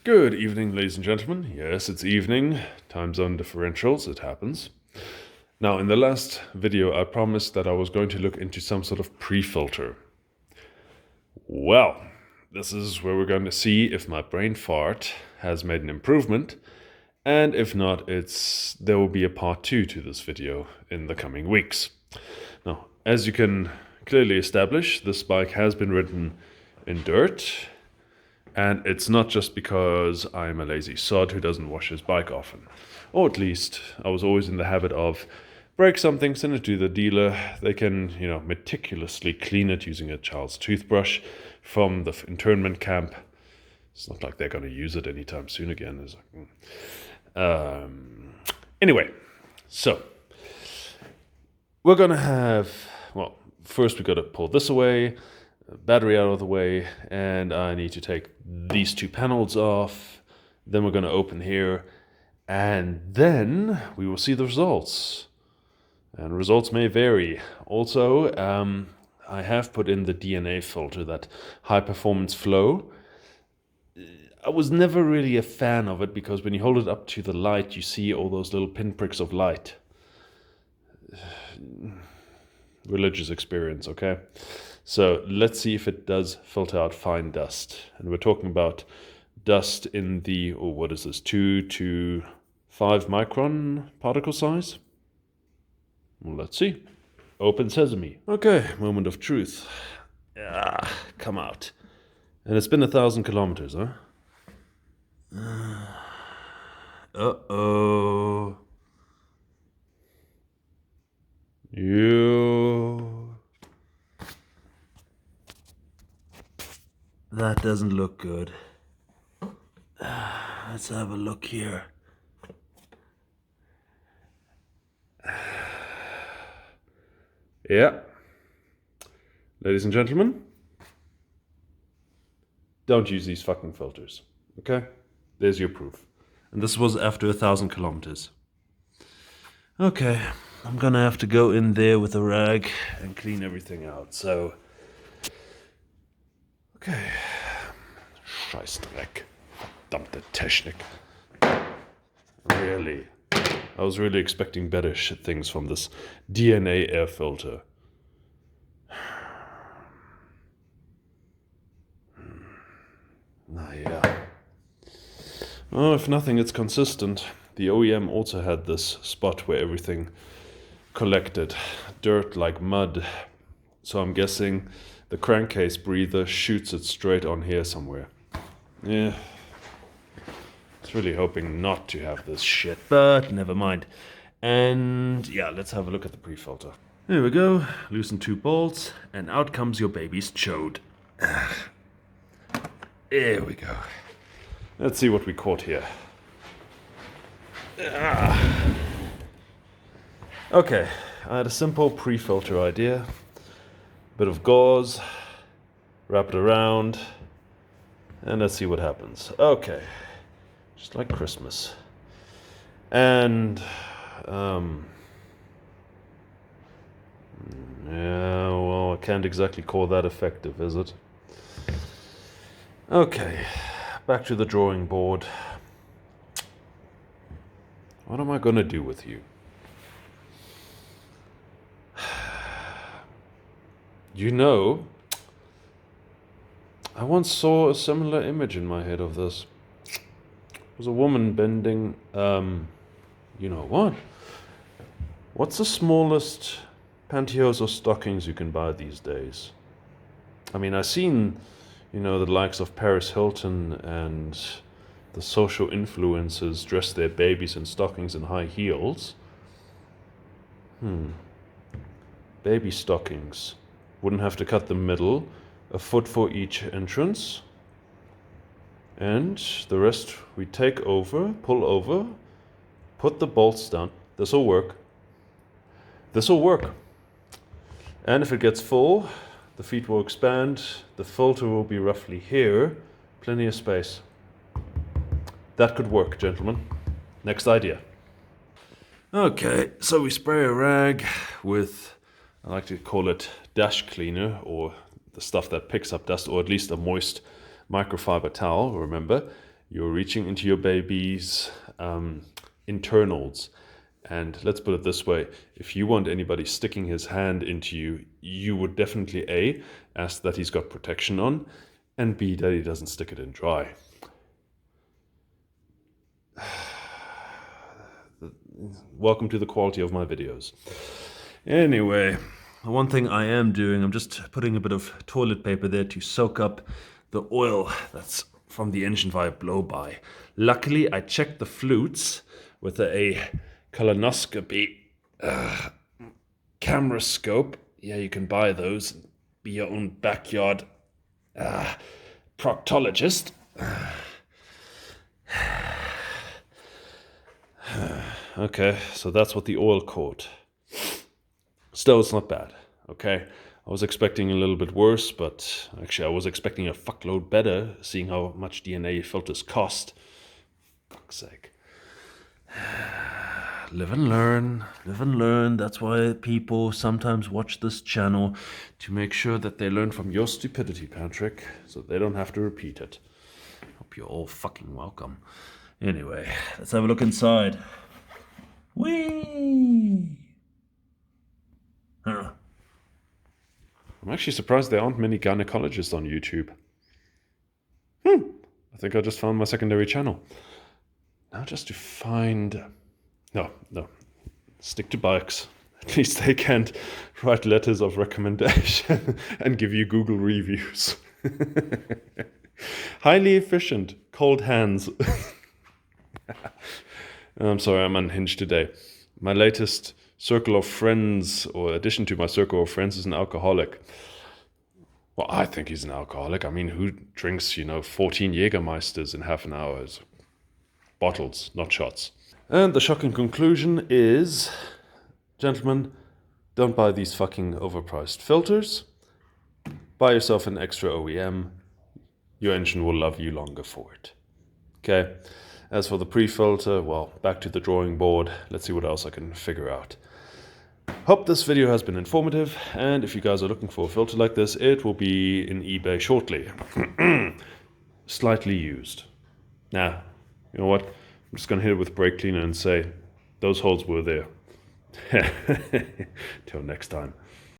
Good evening, ladies and gentlemen. Yes, it's evening. Time zone differentials, it happens. Now, in the last video, I promised that I was going to look into some sort of pre-filter. Well, this is where we're going to see if my brain fart has made an improvement, and if not, there will be a part 2 to this video in the coming weeks. Now, as you can clearly establish, this bike has been ridden in dirt, and it's not just because I'm a lazy sod who doesn't wash his bike often. Or at least, I was always in the habit of break something, send it to the dealer. They can, meticulously clean it using a child's toothbrush from the internment camp. It's not like they're going to use it anytime soon again. Anyway, so we're going to have, first we got to pull this away, battery out of the way, and I need to take these two panels off. Then we're going to open here, and then we will see the results. And results may vary. Also, I have put in the DNA filter, that high performance flow. I was never really a fan of it because when you hold it up to the light, you see all those little pinpricks of light. Religious experience, okay? So let's see if it does filter out fine dust. And we're talking about dust in the, 2 to 5 micron particle size? Well, let's see. Open sesame. Okay, moment of truth. Come out. And it's been 1,000 kilometers, huh? Uh-oh. That doesn't look good. Let's have a look here. Yeah. Ladies and gentlemen, don't use these fucking filters, okay? There's your proof. And this was after 1,000 kilometers. Okay, I'm gonna have to go in there with a rag and clean everything out, so... Okay. Scheißdreck. Verdammte Technik. Really. I was really expecting better things from this DNA air filter. Yeah. Oh, if nothing, it's consistent. The OEM also had this spot where everything collected. Dirt like mud. So I'm guessing the crankcase breather shoots it straight on here somewhere. Yeah. I was really hoping not to have this shit, but never mind. And yeah, let's have a look at the pre-filter. There we go. Loosen 2 bolts, and out comes your baby's chode. There we go. Let's see what we caught here. Okay, I had a simple pre-filter idea. Bit of gauze, wrap it around, and let's see what happens. Okay, just like Christmas. And, yeah, well, I can't exactly call that effective, is it? Okay, back to the drawing board. What am I gonna do with you? I once saw a similar image in my head of this. It was a woman bending, you know what? What's the smallest pantyhose or stockings you can buy these days? I mean, I've seen, the likes of Paris Hilton and the social influencers dress their babies in stockings and high heels. Baby stockings. Wouldn't have to cut the middle, a foot for each entrance. And the rest we take over, pull over, put the bolts down. This'll work. This'll work. And if it gets full, the feet will expand, the filter will be roughly here, plenty of space. That could work, gentlemen. Next idea. Okay, so we spray a rag with, I like to call it dash cleaner, or the stuff that picks up dust, or at least a moist microfiber towel. Remember, you're reaching into your baby's internals. And let's put it this way, if you want anybody sticking his hand into you, you would definitely A, ask that he's got protection on, and B, that he doesn't stick it in dry. Welcome to the quality of my videos. Anyway, one thing I am doing, I'm just putting a bit of toilet paper there to soak up the oil that's from the engine via blow-by. Luckily, I checked the flutes with a colonoscopy camera scope. Yeah, you can buy those. Be your own backyard proctologist. Okay, so that's what the oil caught. Still, it's not bad, okay? I was expecting a little bit worse, but actually I was expecting a fuckload better, seeing how much DNA filters cost. Fuck's sake. Live and learn, live and learn. That's why people sometimes watch this channel, to make sure that they learn from your stupidity, Patrick, so they don't have to repeat it. Hope you're all fucking welcome. Anyway, let's have a look inside. Whee! Huh. I'm actually surprised there aren't many gynecologists on YouTube. I think I just found my secondary channel. Now just to find... No. Stick to bikes. At least they can't write letters of recommendation and give you Google reviews. Highly efficient. Cold hands. I'm sorry, I'm unhinged today. My latest circle of friends, or addition to my circle of friends, is an alcoholic. Well, I think he's an alcoholic. I mean, who drinks, 14 Jägermeisters in half an hour? It's bottles, not shots. And the shocking conclusion is, gentlemen, don't buy these fucking overpriced filters. Buy yourself an extra OEM. Your engine will love you longer for it. Okay? As for the pre-filter, well, back to the drawing board. Let's see what else I can figure out. Hope this video has been informative, and if you guys are looking for a filter like this, it will be in eBay shortly. Slightly used. Nah, you know what? I'm just gonna hit it with brake cleaner and say, those holes were there. Till next time.